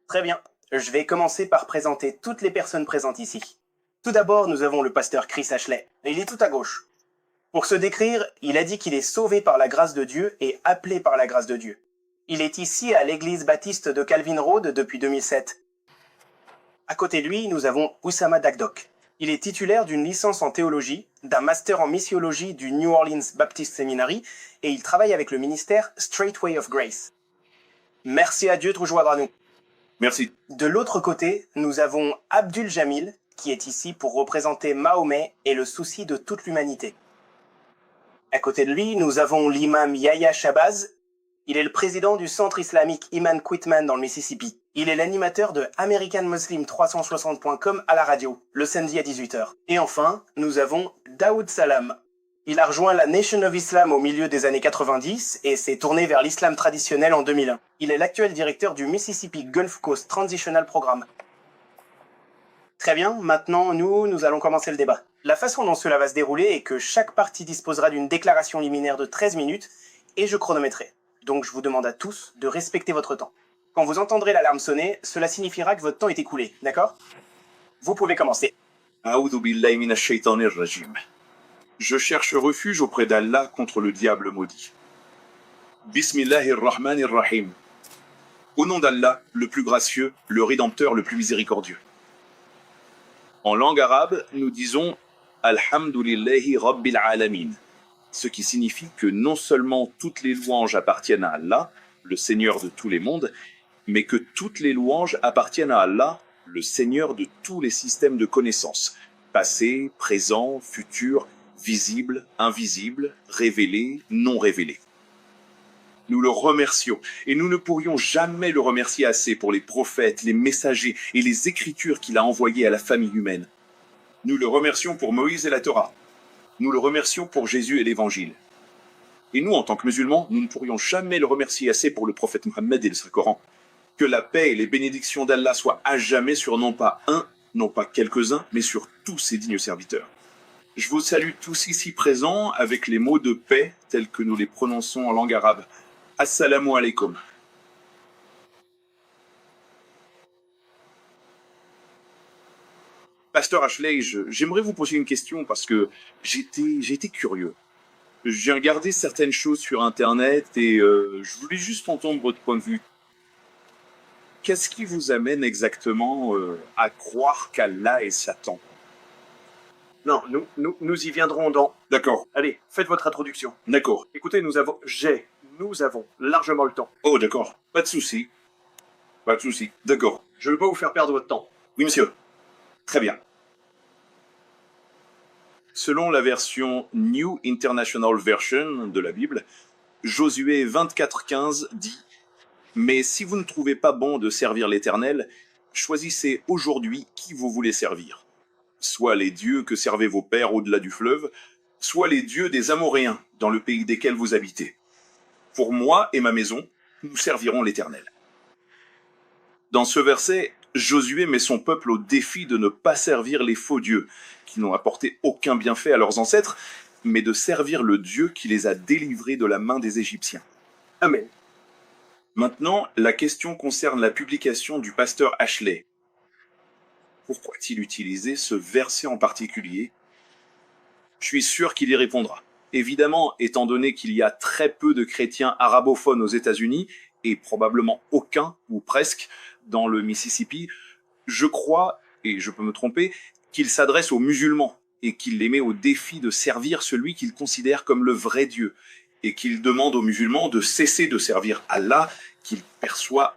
Très bien. Je vais commencer par présenter toutes les personnes présentes ici. Tout d'abord, nous avons le pasteur Chris Ashley. Il est tout à gauche. Pour se décrire, il a dit qu'il est sauvé par la grâce de Dieu et appelé par la grâce de Dieu. Il est ici à l'église baptiste de Calvin Road depuis 2007. À côté de lui, nous avons Oussama Dagdok. Il est titulaire d'une licence en théologie, d'un master en missiologie du New Orleans Baptist Seminary et il travaille avec le ministère Straight Way of Grace. Merci à Dieu de rejoindre à nous. Merci. De l'autre côté, nous avons Abdul Jamil, qui est ici pour représenter Mahomet et le souci de toute l'humanité. À côté de lui, nous avons l'imam Yahya Shabazz. Il est le président du centre islamique Iman Quitman dans le Mississippi. Il est l'animateur de AmericanMuslim360.com à la radio, le samedi à 18h. Et enfin, nous avons Daoud Salam. Il a rejoint la Nation of Islam au milieu des années 90 et s'est tourné vers l'islam traditionnel en 2001. Il est l'actuel directeur du Mississippi Gulf Coast Transitional Program. Très bien, maintenant nous allons commencer le débat. La façon dont cela va se dérouler est que chaque partie disposera d'une déclaration liminaire de 13 minutes et je chronométrerai. Donc je vous demande à tous de respecter votre temps. Quand vous entendrez l'alarme sonner, cela signifiera que votre temps est écoulé, d'accord? Vous pouvez commencer. A'oudhu billahi minash shaitanir rajim. Je cherche refuge auprès d'Allah contre le diable maudit. Bismillahirrahmanirrahim. Au nom d'Allah, le plus gracieux, le rédempteur, le plus miséricordieux. En langue arabe, nous disons Alhamdulillahi Rabbil Alamin, ce qui signifie que non seulement toutes les louanges appartiennent à Allah, le Seigneur de tous les mondes, mais que toutes les louanges appartiennent à Allah, le Seigneur de tous les systèmes de connaissances, passé, présent, futur, visible, invisible, révélé, non révélé. Nous le remercions, et nous ne pourrions jamais le remercier assez pour les prophètes, les messagers et les écritures qu'il a envoyées à la famille humaine. Nous le remercions pour Moïse et la Torah. Nous le remercions pour Jésus et l'Évangile. Et nous, en tant que musulmans, nous ne pourrions jamais le remercier assez pour le prophète Mohammed et le Saint-Coran. Que la paix et les bénédictions d'Allah soient à jamais sur non pas un, non pas quelques-uns, mais sur tous ses dignes serviteurs. Je vous salue tous ici présents avec les mots de paix tels que nous les prononçons en langue arabe. Assalamu alaikum. Pasteur Ashley, j'aimerais vous poser une question parce que j'étais curieux. J'ai regardé certaines choses sur Internet et je voulais juste entendre votre point de vue. Qu'est-ce qui vous amène exactement à croire qu'Allah est Satan? Non, nous y viendrons dans... D'accord, Allez, faites votre introduction. d'accord. Écoutez, nous avons largement le temps. Oh, d'accord, pas de souci. Pas de souci, d'accord. Je ne veux pas vous faire perdre votre temps. Oui, monsieur. Très bien. Selon la version New International Version de la Bible, Josué 24:15 dit « Mais si vous ne trouvez pas bon de servir l'Éternel, choisissez aujourd'hui qui vous voulez servir. Soit les dieux que servaient vos pères au-delà du fleuve, soit les dieux des Amoréens dans le pays desquels vous habitez. Pour moi et ma maison, nous servirons l'Éternel. » Dans ce verset, Josué met son peuple au défi de ne pas servir les faux dieux, qui n'ont apporté aucun bienfait à leurs ancêtres, mais de servir le Dieu qui les a délivrés de la main des Égyptiens. Amen. Maintenant, la question concerne la publication du pasteur Ashley. Pourquoi a-t-il utilisé ce verset en particulier? Je suis sûr qu'il y répondra. Évidemment, étant donné qu'il y a très peu de chrétiens arabophones aux États-Unis, et probablement aucun, ou presque, dans le Mississippi, je crois, et je peux me tromper, qu'il s'adresse aux musulmans, et qu'il les met au défi de servir celui qu'ils considèrent comme le vrai Dieu, et qu'il demande aux musulmans de cesser de servir Allah, qu'ils perçoivent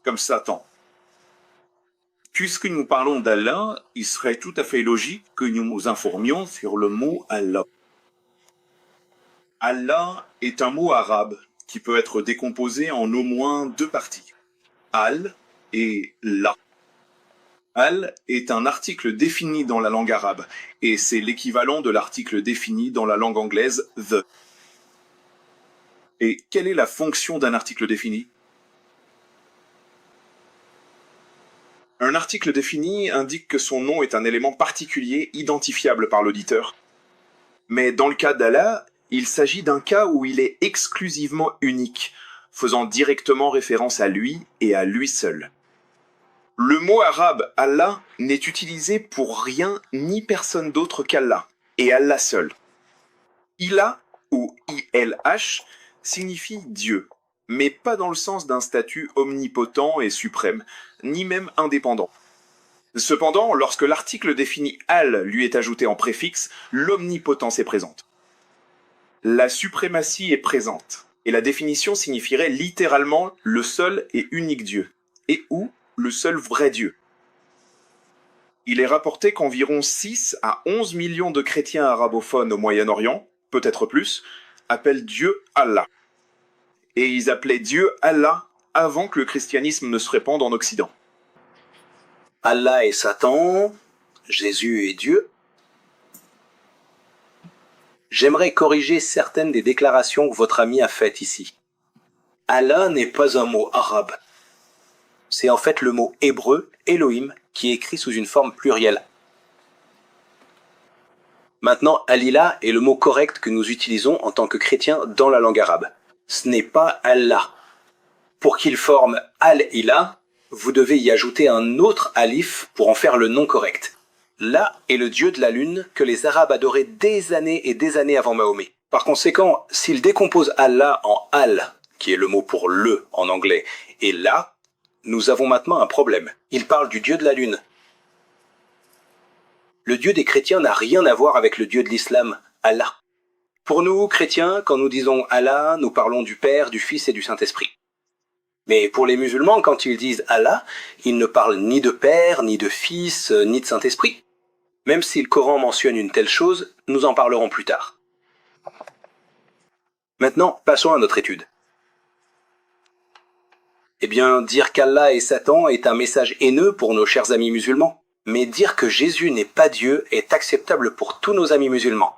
comme Satan. Puisque nous parlons d'Allah, il serait tout à fait logique que nous nous informions sur le mot Allah. Allah est un mot arabe qui peut être décomposé en au moins deux parties, Al et La. Al est un article défini dans la langue arabe, et c'est l'équivalent de l'article défini dans la langue anglaise the. Et quelle est la fonction d'un article défini? Un article défini indique que son nom est un élément particulier identifiable par l'auditeur. Mais dans le cas d'Allah, il s'agit d'un cas où il est exclusivement unique, faisant directement référence à lui et à lui seul. Le mot arabe Allah n'est utilisé pour rien ni personne d'autre qu'Allah, et Allah seul. Ilah, ou ILH, signifie Dieu, mais pas dans le sens d'un statut omnipotent et suprême, ni même indépendant. Cependant, lorsque l'article défini Al lui est ajouté en préfixe, l'omnipotence est présente. La suprématie est présente, et la définition signifierait littéralement le seul et unique Dieu, et ou le seul vrai Dieu. Il est rapporté qu'environ 6 à 11 millions de chrétiens arabophones au Moyen-Orient, peut-être plus, appellent Dieu Allah. Et ils appelaient Dieu Allah avant que le christianisme ne se répande en Occident. Allah est Satan, Jésus est Dieu. J'aimerais corriger certaines des déclarations que votre ami a faites ici. Allah n'est pas un mot arabe. C'est en fait le mot hébreu, Elohim, qui est écrit sous une forme plurielle. Maintenant, Al-Ilah est le mot correct que nous utilisons en tant que chrétiens dans la langue arabe. Ce n'est pas Allah. Pour qu'il forme Al-Ilah, vous devez y ajouter un autre alif pour en faire le nom correct. Là est le dieu de la lune que les Arabes adoraient des années et des années avant Mahomet. Par conséquent, s'ils décomposent Allah en Al, qui est le mot pour le en anglais, et là, nous avons maintenant un problème. Ils parlent du dieu de la lune. Le dieu des chrétiens n'a rien à voir avec le dieu de l'islam, Allah. Pour nous, chrétiens, quand nous disons Allah, nous parlons du Père, du Fils et du Saint-Esprit. Mais pour les musulmans, quand ils disent Allah, ils ne parlent ni de Père, ni de Fils, ni de Saint-Esprit. Même si le Coran mentionne une telle chose, nous en parlerons plus tard. Maintenant, passons à notre étude. Eh bien, dire qu'Allah est Satan est un message haineux pour nos chers amis musulmans. Mais dire que Jésus n'est pas Dieu est acceptable pour tous nos amis musulmans.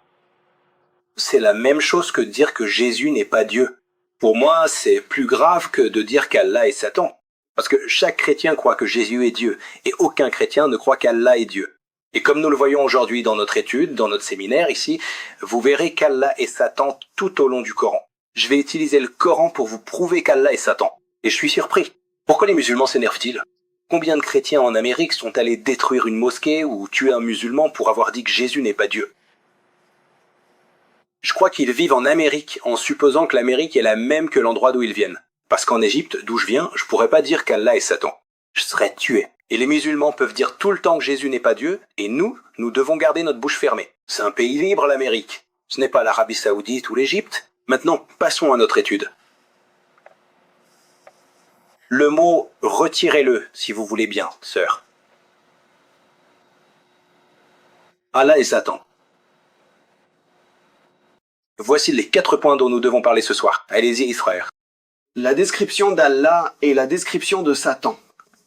C'est la même chose que dire que Jésus n'est pas Dieu. Pour moi, c'est plus grave que de dire qu'Allah est Satan. Parce que chaque chrétien croit que Jésus est Dieu, et aucun chrétien ne croit qu'Allah est Dieu. Et comme nous le voyons aujourd'hui dans notre étude, dans notre séminaire ici, vous verrez qu'Allah est Satan tout au long du Coran. Je vais utiliser le Coran pour vous prouver qu'Allah est Satan. Et je suis surpris. Pourquoi les musulmans s'énervent-ils ? Combien de chrétiens en Amérique sont allés détruire une mosquée ou tuer un musulman pour avoir dit que Jésus n'est pas Dieu ? Je crois qu'ils vivent en Amérique en supposant que l'Amérique est la même que l'endroit d'où ils viennent. Parce qu'en Égypte, d'où je viens, je pourrais pas dire qu'Allah est Satan. Je serais tué. Et les musulmans peuvent dire tout le temps que Jésus n'est pas Dieu, et nous devons garder notre bouche fermée. C'est un pays libre, l'Amérique. Ce n'est pas l'Arabie Saoudite ou l'Égypte. Maintenant, passons à notre étude. Le mot « retirez-le » si vous voulez bien, sœur. Allah est Satan. Voici les 4 points dont nous devons parler ce soir. Allez-y, frères. La description d'Allah et la description de Satan.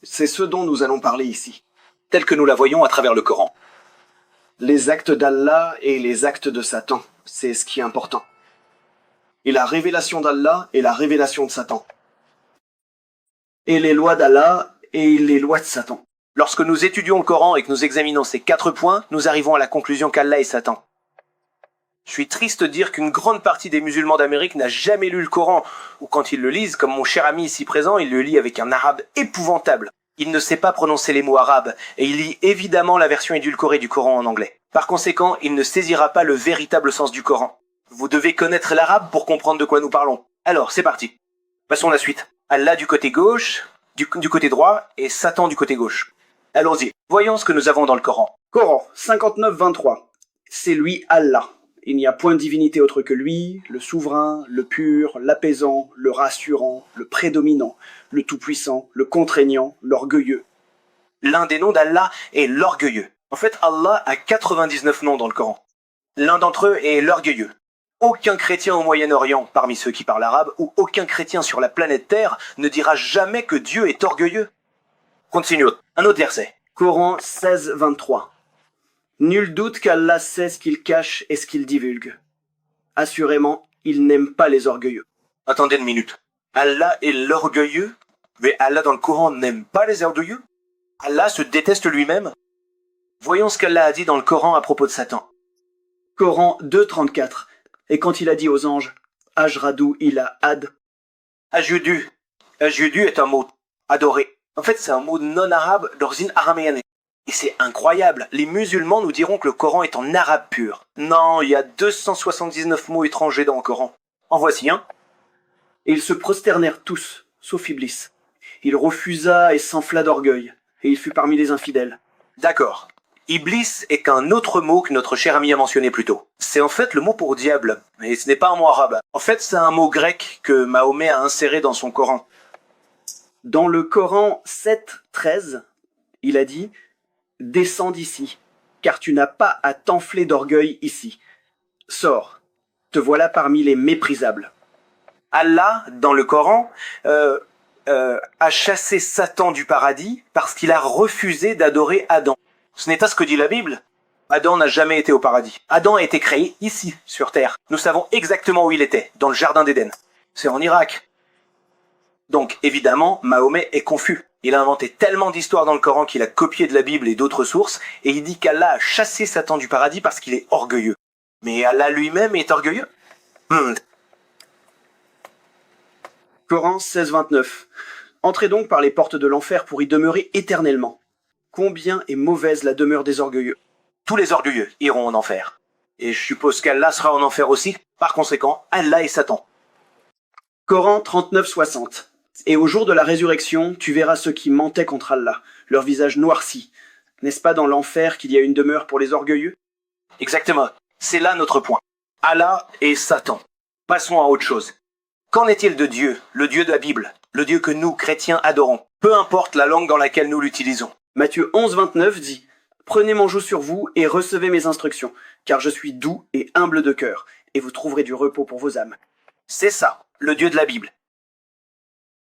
C'est ce dont nous allons parler ici. Tel que nous la voyons à travers le Coran. Les actes d'Allah et les actes de Satan. C'est ce qui est important. Et la révélation d'Allah et la révélation de Satan. Et les lois d'Allah et les lois de Satan. Lorsque nous étudions le Coran et que nous examinons ces 4 points, nous arrivons à la conclusion qu'Allah est Satan. Je suis triste de dire qu'une grande partie des musulmans d'Amérique n'a jamais lu le Coran, ou quand ils le lisent, comme mon cher ami ici présent, il le lit avec un arabe épouvantable. Il ne sait pas prononcer les mots arabes, et il lit évidemment la version édulcorée du Coran en anglais. Par conséquent, il ne saisira pas le véritable sens du Coran. Vous devez connaître l'arabe pour comprendre de quoi nous parlons. Alors, c'est parti. Passons à la suite. Allah du côté gauche, du côté droit, et Satan du côté gauche. Allons-y. Voyons ce que nous avons dans le Coran. Coran 59-23. C'est lui Allah. Il n'y a point de divinité autre que lui, le souverain, le pur, l'apaisant, le rassurant, le prédominant, le tout-puissant, le contraignant, l'orgueilleux. L'un des noms d'Allah est l'orgueilleux. En fait, Allah a 99 noms dans le Coran. L'un d'entre eux est l'orgueilleux. Aucun chrétien au Moyen-Orient, parmi ceux qui parlent arabe, ou aucun chrétien sur la planète Terre ne dira jamais que Dieu est orgueilleux. Continue. Un autre verset. Coran 16-23. Nul doute qu'Allah sait ce qu'il cache et ce qu'il divulgue. Assurément, il n'aime pas les orgueilleux. Attendez une minute. Allah est l'orgueilleux, mais Allah dans le Coran n'aime pas les orgueilleux. Allah se déteste lui-même. Voyons ce qu'Allah a dit dans le Coran à propos de Satan. Coran 2-34. Et quand il a dit aux anges, Ajradou ila ad. Ajudu. Ajudu est un mot adoré. En fait, c'est un mot non arabe d'origine araméenne. Et c'est incroyable. Les musulmans nous diront que le Coran est en arabe pur. Non, il y a 279 mots étrangers dans le Coran. En voici un. Et ils se prosternèrent tous, sauf Iblis. Il refusa et s'enfla d'orgueil, et il fut parmi les infidèles. D'accord. Iblis est qu'un autre mot que notre cher ami a mentionné plus tôt. C'est en fait le mot pour diable, et ce n'est pas un mot arabe. En fait, c'est un mot grec que Mahomet a inséré dans son Coran. Dans le Coran 7:13, il a dit « Descends d'ici, car tu n'as pas à t'enfler d'orgueil ici. Sors, te voilà parmi les méprisables. » Allah, dans le Coran, a chassé Satan du paradis parce qu'il a refusé d'adorer Adam. Ce n'est pas ce que dit la Bible. Adam n'a jamais été au paradis. Adam a été créé ici, sur Terre. Nous savons exactement où il était, dans le jardin d'Éden. C'est en Irak. Donc, évidemment, Mahomet est confus. Il a inventé tellement d'histoires dans le Coran qu'il a copié de la Bible et d'autres sources, et il dit qu'Allah a chassé Satan du paradis parce qu'il est orgueilleux. Mais Allah lui-même est orgueilleux? Coran 16:29. Entrez donc par les portes de l'enfer pour y demeurer éternellement. Combien est mauvaise la demeure des orgueilleux. Tous les orgueilleux iront en enfer. Et je suppose qu'Allah sera en enfer aussi. Par conséquent, Allah et Satan. Coran 39:60. Et au jour de la résurrection, tu verras ceux qui mentaient contre Allah, leur visage noirci. N'est-ce pas dans l'enfer qu'il y a une demeure pour les orgueilleux? Exactement. C'est là notre point. Allah et Satan. Passons à autre chose. Qu'en est-il de Dieu, le Dieu de la Bible, le Dieu que nous, chrétiens, adorons, peu importe la langue dans laquelle nous l'utilisons? Matthieu 11:29 dit « Prenez mon joug sur vous et recevez mes instructions, car je suis doux et humble de cœur, et vous trouverez du repos pour vos âmes. » C'est ça, le Dieu de la Bible.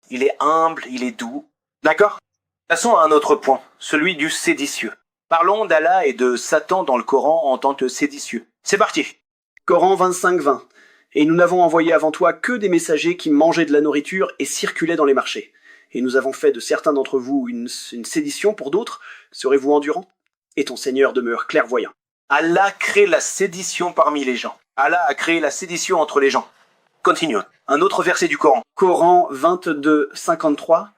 Il est humble, il est doux. D'accord? Passons à un autre point, celui du séditieux. Parlons d'Allah et de Satan dans le Coran en tant que séditieux. C'est parti. Coran 25:20. Et nous n'avons envoyé avant toi que des messagers qui mangeaient de la nourriture et circulaient dans les marchés. Et nous avons fait de certains d'entre vous une sédition pour d'autres. Serez-vous endurants? Et ton Seigneur demeure clairvoyant. Allah crée la sédition parmi les gens. Allah a créé la sédition entre les gens. Continuons. Un autre verset du Coran. Coran 22:53.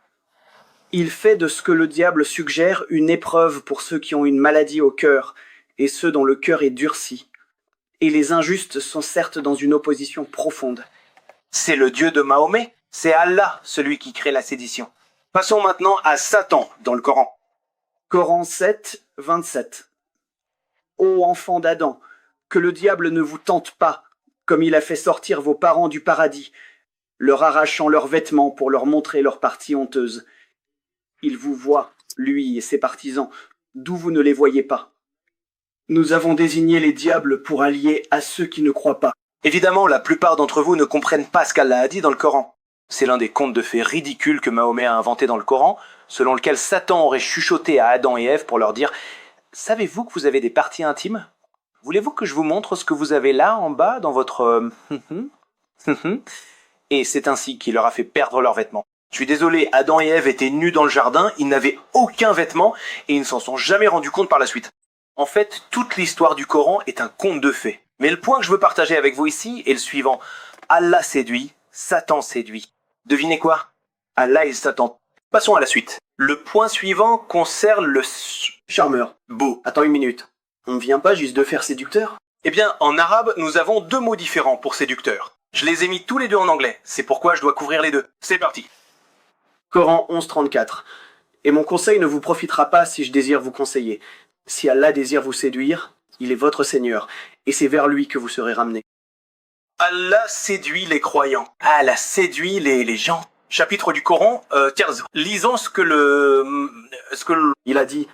Il fait de ce que le diable suggère une épreuve pour ceux qui ont une maladie au cœur et ceux dont le cœur est durci. Et les injustes sont certes dans une opposition profonde. C'est le Dieu de Mahomet. C'est Allah, celui qui crée la sédition. Passons maintenant à Satan dans le Coran. Coran 7:27. Ô enfants d'Adam, que le diable ne vous tente pas, comme il a fait sortir vos parents du paradis, leur arrachant leurs vêtements pour leur montrer leur partie honteuse. Il vous voit, lui et ses partisans, d'où vous ne les voyez pas. Nous avons désigné les diables pour alliés à ceux qui ne croient pas. Évidemment, la plupart d'entre vous ne comprennent pas ce qu'Allah a dit dans le Coran. C'est l'un des contes de fées ridicules que Mahomet a inventé dans le Coran, selon lequel Satan aurait chuchoté à Adam et Ève pour leur dire « Savez-vous que vous avez des parties intimes? Voulez-vous que je vous montre ce que vous avez là en bas dans votre... Et c'est ainsi qu'il leur a fait perdre leurs vêtements. Je suis désolé, Adam et Ève étaient nus dans le jardin, ils n'avaient aucun vêtement et ils ne s'en sont jamais rendus compte par la suite. En fait, toute l'histoire du Coran est un conte de fées. Mais le point que je veux partager avec vous ici est le suivant. Allah séduit, Satan séduit. Devinez quoi? Allah et Satan. Passons à la suite. Le point suivant concerne le... Charmeur. Beau. Attends une minute. On ne vient pas juste de faire séducteur? Eh bien, en arabe, nous avons deux mots différents pour séducteur. Je les ai mis tous les deux en anglais. C'est pourquoi je dois couvrir les deux. C'est parti. Coran 11:34. Et mon conseil ne vous profitera pas si je désire vous conseiller. Si Allah désire vous séduire, il est votre Seigneur, et c'est vers lui que vous serez ramenés. Allah séduit les croyants. Allah séduit les gens. Chapitre du Coran, 15. Lisons ce que le... Il a dit,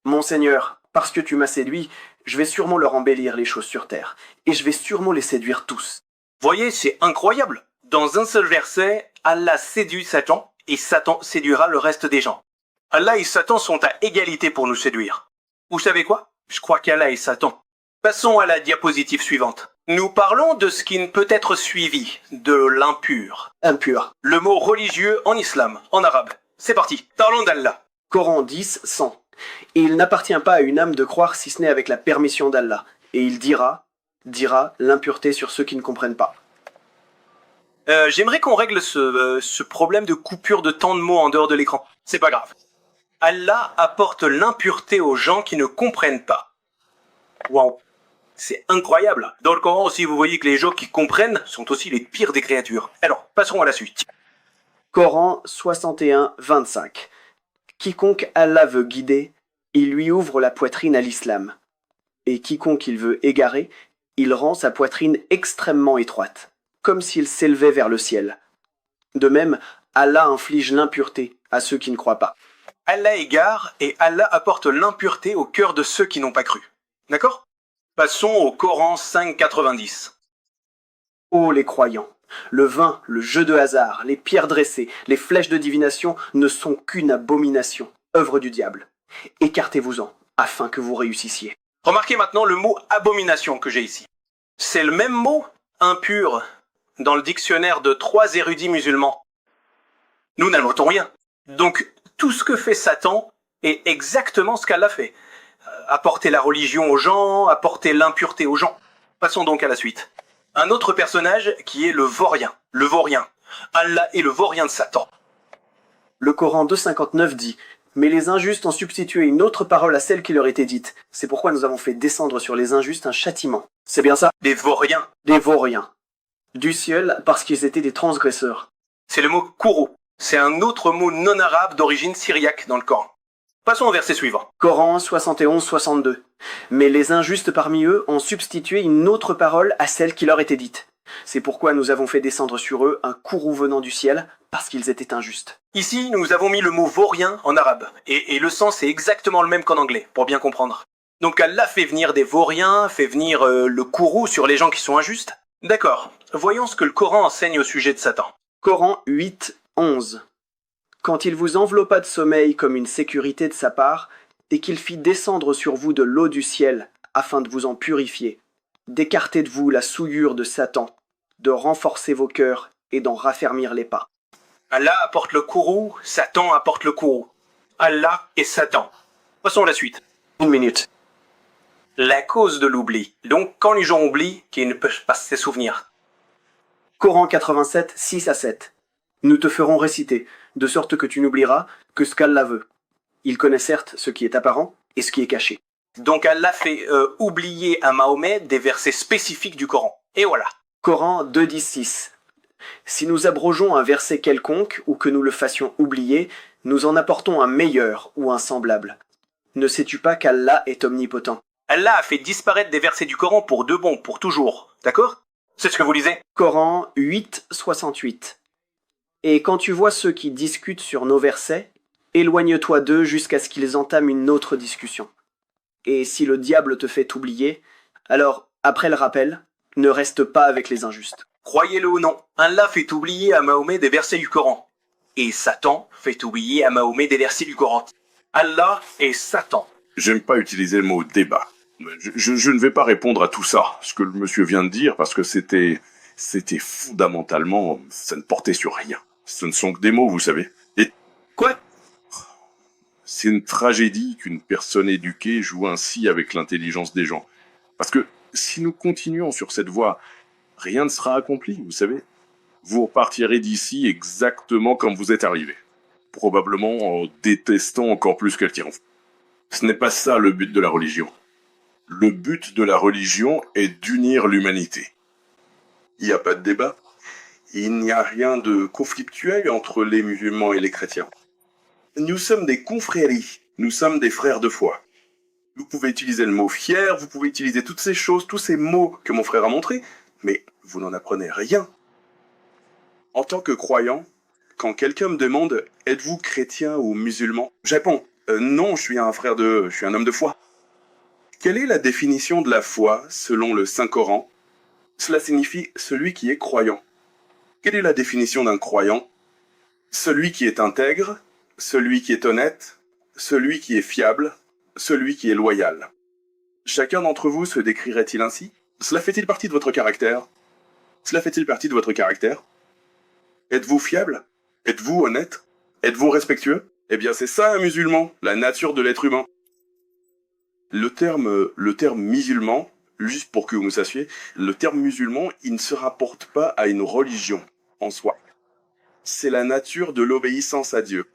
mon Seigneur, parce que tu m'as séduit, je vais sûrement leur embellir les choses sur terre, et je vais sûrement les séduire tous. Voyez, c'est incroyable. Dans un seul verset, Allah séduit Satan, et Satan séduira le reste des gens. Allah et Satan sont à égalité pour nous séduire. Vous savez quoi? Je crois qu'Allah et Satan. Passons à la diapositive suivante. Nous parlons de ce qui ne peut être suivi, de l'impur. Impur. Le mot religieux en islam, en arabe. C'est parti, parlons d'Allah. Coran 10:100. Et il n'appartient pas à une âme de croire si ce n'est avec la permission d'Allah. Et il dira l'impureté sur ceux qui ne comprennent pas. J'aimerais qu'on règle ce problème de coupure de temps de mots en dehors de l'écran. C'est pas grave. Allah apporte l'impureté aux gens qui ne comprennent pas. Waouh. C'est incroyable. Dans le Coran aussi, vous voyez que les gens qui comprennent sont aussi les pires des créatures. Alors, passerons à la suite. Coran 61, 25. Quiconque Allah veut guider, il lui ouvre la poitrine à l'islam. Et quiconque il veut égarer, il rend sa poitrine extrêmement étroite, comme s'il s'élevait vers le ciel. De même, Allah inflige l'impureté à ceux qui ne croient pas. Allah égare et Allah apporte l'impureté au cœur de ceux qui n'ont pas cru. D'accord ? Passons au Coran 5,90. Ô les croyants, le vin, le jeu de hasard, les pierres dressées, les flèches de divination ne sont qu'une abomination, œuvre du diable. Écartez-vous-en, afin que vous réussissiez. Remarquez maintenant le mot abomination que j'ai ici. C'est le même mot, impur, dans le dictionnaire de 3 érudits musulmans. Nous n'inventons rien. Donc, tout ce que fait Satan est exactement ce qu'Allah fait. Apporter la religion aux gens, apporter l'impureté aux gens. Passons donc à la suite. Un autre personnage qui est le vaurien. Le vaurien. Allah est le vaurien de Satan. Le Coran 2,59 dit « Mais les injustes ont substitué une autre parole à celle qui leur était dite. C'est pourquoi nous avons fait descendre sur les injustes un châtiment. » C'est bien ça ? Des vauriens. Des vauriens. Du ciel parce qu'ils étaient des transgresseurs. C'est le mot kourou. C'est un autre mot non arabe d'origine syriaque dans le Coran. Passons au verset suivant. Coran 71, 62. Mais les injustes parmi eux ont substitué une autre parole à celle qui leur était dite. C'est pourquoi nous avons fait descendre sur eux un courroux venant du ciel, parce qu'ils étaient injustes. Ici, nous avons mis le mot vaurien en arabe, et le sens est exactement le même qu'en anglais, pour bien comprendre. Donc Allah fait venir des vauriens, fait venir le courroux sur les gens qui sont injustes. D'accord, voyons ce que le Coran enseigne au sujet de Satan. Coran 8, 11. Quand il vous enveloppa de sommeil comme une sécurité de sa part, et qu'il fit descendre sur vous de l'eau du ciel, afin de vous en purifier, d'écarter de vous la souillure de Satan, de renforcer vos cœurs et d'en raffermir les pas. Allah apporte le courroux, Satan apporte le courroux. Allah et Satan. Passons à la suite. 1 minute. La cause de l'oubli. Donc quand les gens oublient, qu'ils ne peuvent pas se souvenir. Coran 87, 6 à 7. Nous te ferons réciter, de sorte que tu n'oublieras que ce qu'Allah veut. Il connaît certes ce qui est apparent et ce qui est caché. Donc Allah fait oublier à Mahomet des versets spécifiques du Coran. Et voilà. Coran 2, 10, 6. Si nous abrogeons un verset quelconque ou que nous le fassions oublier, nous en apportons un meilleur ou un semblable. Ne sais-tu pas qu'Allah est omnipotent? Allah a fait disparaître des versets du Coran pour de bon, pour toujours. D'accord? C'est ce que vous lisez? Coran 8, 68. Et quand tu vois ceux qui discutent sur nos versets, éloigne-toi d'eux jusqu'à ce qu'ils entament une autre discussion. Et si le diable te fait oublier, alors, après le rappel, ne reste pas avec les injustes. Croyez-le ou non, Allah fait oublier à Mahomet des versets du Coran. Et Satan fait oublier à Mahomet des versets du Coran. Allah et Satan. J'aime pas utiliser le mot débat. Je ne vais pas répondre à tout ça, ce que le monsieur vient de dire, parce que c'était fondamentalement, ça ne portait sur rien. Ce ne sont que des mots, vous savez. Et Quoi? c'est une tragédie qu'une personne éduquée joue ainsi avec l'intelligence des gens. Parce que si nous continuons sur cette voie, rien ne sera accompli, vous savez. Vous repartirez d'ici exactement comme vous êtes arrivé. Probablement en détestant encore plus quelqu'un. Ce n'est pas ça le but de la religion. Le but de la religion est d'unir l'humanité. Il n'y a pas de débat. Il n'y a rien de conflictuel entre les musulmans et les chrétiens. Nous sommes des confréries. Nous sommes des frères de foi. Vous pouvez utiliser le mot fier, vous pouvez utiliser toutes ces choses, tous ces mots que mon frère a montrés, mais vous n'en apprenez rien. En tant que croyant, quand quelqu'un me demande « Êtes-vous chrétien ou musulman ?» je réponds « Non, je suis un homme de foi. » Quelle est la définition de la foi selon le Saint-Coran? Cela signifie « celui qui est croyant ». Quelle est la définition d'un croyant? Celui qui est intègre, celui qui est honnête, celui qui est fiable, celui qui est loyal. Chacun d'entre vous se décrirait-il ainsi? Cela fait-il partie de votre caractère? Cela fait-il partie de votre caractère? Êtes-vous fiable? Êtes-vous honnête? Êtes-vous respectueux? Eh bien c'est ça un musulman, la nature de l'être humain. Le terme musulman, juste pour que vous me sachiez, le terme musulman, il ne se rapporte pas à une religion. en soi. C'est la nature de l'obéissance à Dieu.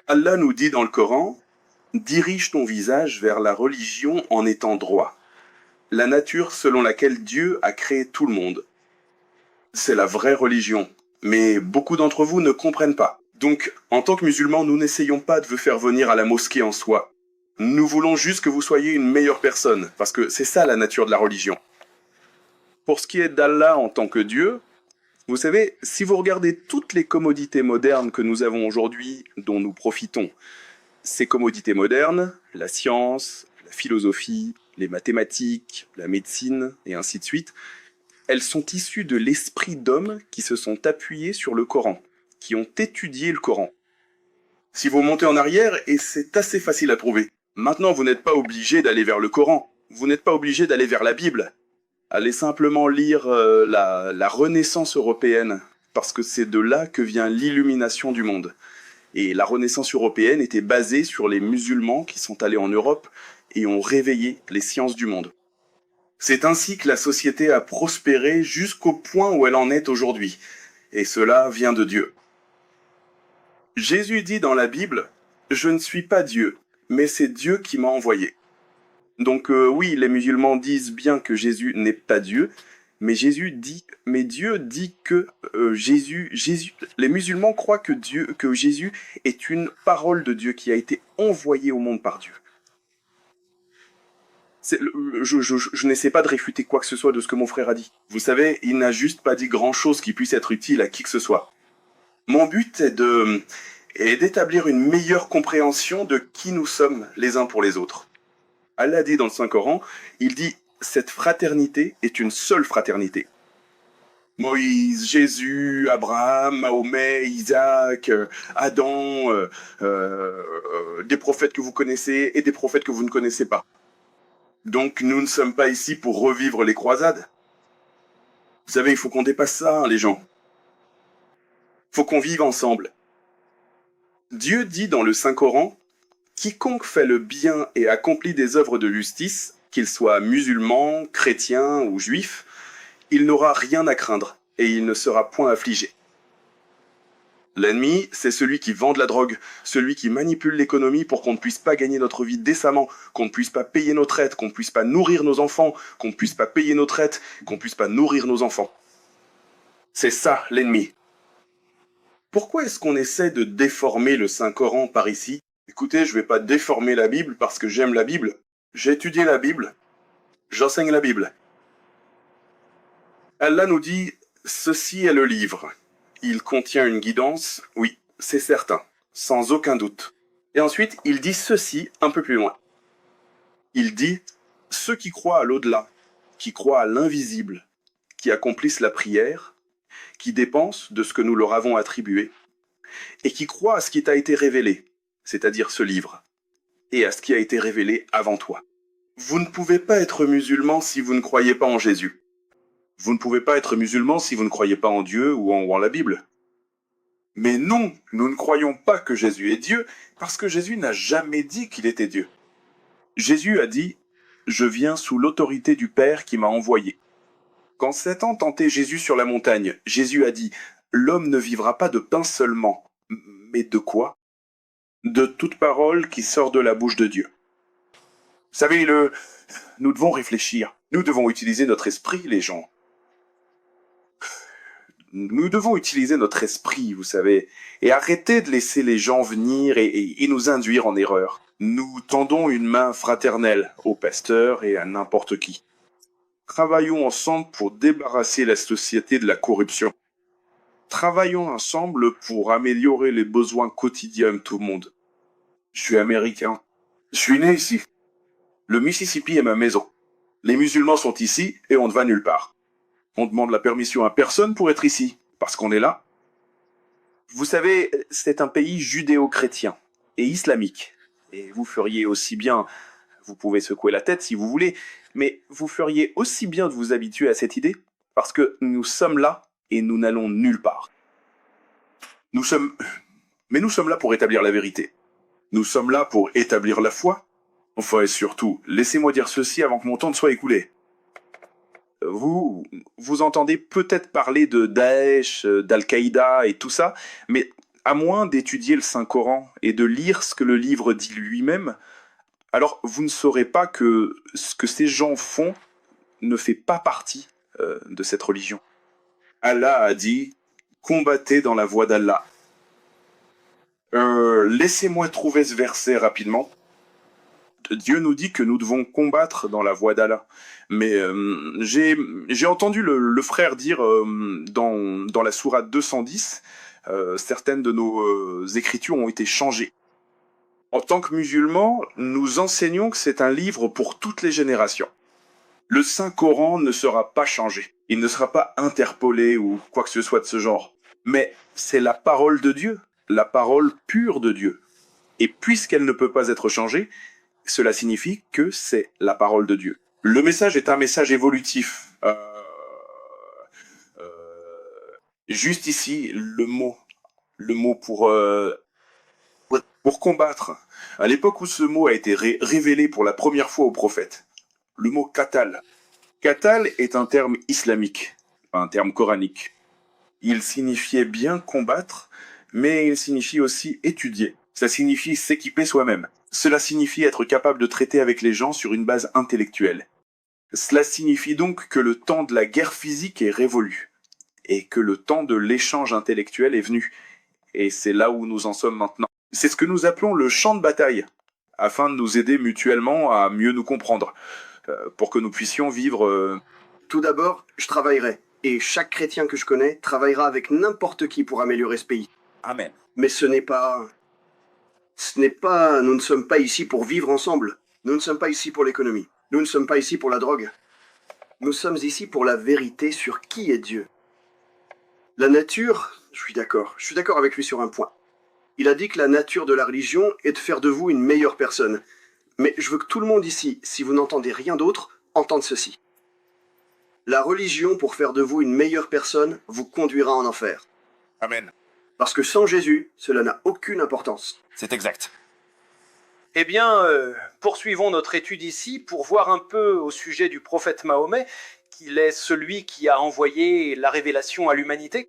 Allah nous dit dans le Coran, « Dirige ton visage vers la religion en étant droit. La nature selon laquelle Dieu a créé tout le monde. C'est la vraie religion. Mais beaucoup d'entre vous ne comprennent pas. Donc, en tant que musulmans, nous n'essayons pas de vous faire venir à la mosquée en soi. Nous voulons juste que vous soyez une meilleure personne, parce que c'est ça la nature de la religion. Pour ce qui est d'Allah en tant que Dieu, vous savez, si vous regardez toutes les commodités modernes que nous avons aujourd'hui, dont nous profitons, ces commodités modernes, la science, la philosophie, les mathématiques, la médecine, et ainsi de suite, elles sont issues de l'esprit d'hommes qui se sont appuyés sur le Coran, qui ont étudié le Coran. Si vous montez en arrière, et c'est assez facile à trouver. Maintenant, vous n'êtes pas obligé d'aller vers le Coran, vous n'êtes pas obligé d'aller vers la Bible. Allez simplement lire la Renaissance européenne, parce que c'est de là que vient l'illumination du monde. Et la Renaissance européenne était basée sur les musulmans qui sont allés en Europe et ont réveillé les sciences du monde. C'est ainsi que la société a prospéré jusqu'au point où elle en est aujourd'hui. Et cela vient de Dieu. Jésus dit dans la Bible, « Je ne suis pas Dieu, mais c'est Dieu qui m'a envoyé. » Donc oui, les musulmans disent bien que Jésus n'est pas Dieu, mais Dieu dit que les musulmans croient que Jésus est une parole de Dieu qui a été envoyée au monde par Dieu. Je n'essaie pas de réfuter quoi que ce soit de ce que mon frère a dit. Vous savez, il n'a juste pas dit grand-chose qui puisse être utile à qui que ce soit. Mon but est d'établir une meilleure compréhension de qui nous sommes les uns pour les autres. Allah dit dans le Saint-Coran, il dit « Cette fraternité est une seule fraternité. » Moïse, Jésus, Abraham, Mahomet, Isaac, Adam, des prophètes que vous connaissez et des prophètes que vous ne connaissez pas. Donc nous ne sommes pas ici pour revivre les croisades. Vous savez, il faut qu'on dépasse ça, hein, les gens. Il faut qu'on vive ensemble. Dieu dit dans le Saint-Coran, « Quiconque fait le bien et accomplit des œuvres de justice, qu'il soit musulman, chrétien ou juif, il n'aura rien à craindre et il ne sera point affligé. » L'ennemi, c'est celui qui vend de la drogue, celui qui manipule l'économie pour qu'on ne puisse pas gagner notre vie décemment, qu'on ne puisse pas payer nos traites, qu'on ne puisse pas nourrir nos enfants, qu'on ne puisse pas payer nos traites, qu'on ne puisse pas nourrir nos enfants. C'est ça, l'ennemi. Pourquoi est-ce qu'on essaie de déformer le Saint-Coran par ici? Écoutez, je ne vais pas déformer la Bible parce que j'aime la Bible. J'ai étudié la Bible. J'enseigne la Bible. Allah nous dit, ceci est le livre. Il contient une guidance, oui, c'est certain, sans aucun doute. Et ensuite, il dit ceci un peu plus loin. Il dit, ceux qui croient à l'au-delà, qui croient à l'invisible, qui accomplissent la prière, qui dépensent de ce que nous leur avons attribué, et qui croient à ce qui t'a été révélé, c'est-à-dire ce livre, et à ce qui a été révélé avant toi. Vous ne pouvez pas être musulman si vous ne croyez pas en Jésus. Vous ne pouvez pas être musulman si vous ne croyez pas en Dieu ou en la Bible. Mais non, nous ne croyons pas que Jésus est Dieu, parce que Jésus n'a jamais dit qu'il était Dieu. Jésus a dit « Je viens sous l'autorité du Père qui m'a envoyé ». Quand Satan tentait Jésus sur la montagne, Jésus a dit « L'homme ne vivra pas de pain seulement, mais de quoi? De toute parole qui sort de la bouche de Dieu. » Vous savez, nous devons réfléchir. Nous devons utiliser notre esprit, les gens. Nous devons utiliser notre esprit, vous savez, et arrêter de laisser les gens venir et nous induire en erreur. Nous tendons une main fraternelle aux pasteurs et à n'importe qui. Travaillons ensemble pour débarrasser la société de la corruption. Travaillons ensemble pour améliorer les besoins quotidiens de tout le monde. Je suis américain. Je suis né ici. Le Mississippi est ma maison. Les musulmans sont ici et on ne va nulle part. On demande la permission à personne pour être ici, parce qu'on est là. Vous savez, c'est un pays judéo-chrétien et islamique. Et vous feriez aussi bien, vous pouvez secouer la tête si vous voulez, mais vous feriez aussi bien de vous habituer à cette idée, parce que nous sommes là et nous n'allons nulle part. Nous sommes là pour établir la vérité. Nous sommes là pour établir la foi. Enfin, et surtout, laissez-moi dire ceci avant que mon temps ne soit écoulé. Vous entendez peut-être parler de Daesh, d'Al-Qaïda et tout ça, mais à moins d'étudier le Saint-Coran et de lire ce que le livre dit lui-même, alors vous ne saurez pas que ce que ces gens font ne fait pas partie de cette religion. Allah a dit « Combattez dans la voie d'Allah ». Laissez-moi trouver ce verset rapidement. Dieu nous dit que nous devons combattre dans la voie d'Allah. Mais j'ai entendu le frère dire dans la sourate 210, certaines de nos écritures ont été changées. En tant que musulmans, nous enseignons que c'est un livre pour toutes les générations. Le Saint-Coran ne sera pas changé. Il ne sera pas interpolé ou quoi que ce soit de ce genre. Mais c'est la parole de Dieu, la parole pure de Dieu. Et puisqu'elle ne peut pas être changée, cela signifie que c'est la parole de Dieu. Le message est un message évolutif. Juste ici, le mot pour combattre. À l'époque où ce mot a été révélé pour la première fois au prophète, le mot qatal. Qatal est un terme islamique, un terme coranique. Il signifiait bien combattre, mais il signifie aussi étudier. Ça signifie s'équiper soi-même. Cela signifie être capable de traiter avec les gens sur une base intellectuelle. Cela signifie donc que le temps de la guerre physique est révolu, et que le temps de l'échange intellectuel est venu. Et c'est là où nous en sommes maintenant. C'est ce que nous appelons le champ de bataille, afin de nous aider mutuellement à mieux nous comprendre, pour que nous puissions vivre... Tout d'abord, je travaillerai. Et chaque chrétien que je connais travaillera avec n'importe qui pour améliorer ce pays. Amen. Mais nous ne sommes pas ici pour vivre ensemble. Nous ne sommes pas ici pour l'économie. Nous ne sommes pas ici pour la drogue. Nous sommes ici pour la vérité sur qui est Dieu. La nature, je suis d'accord avec lui sur un point. Il a dit que la nature de la religion est de faire de vous une meilleure personne. Mais je veux que tout le monde ici, si vous n'entendez rien d'autre, entende ceci. La religion, pour faire de vous une meilleure personne, vous conduira en enfer. Amen. Parce que sans Jésus, cela n'a aucune importance. C'est exact. Eh bien, poursuivons notre étude ici pour voir un peu au sujet du prophète Mahomet, qu'il est celui qui a envoyé la révélation à l'humanité.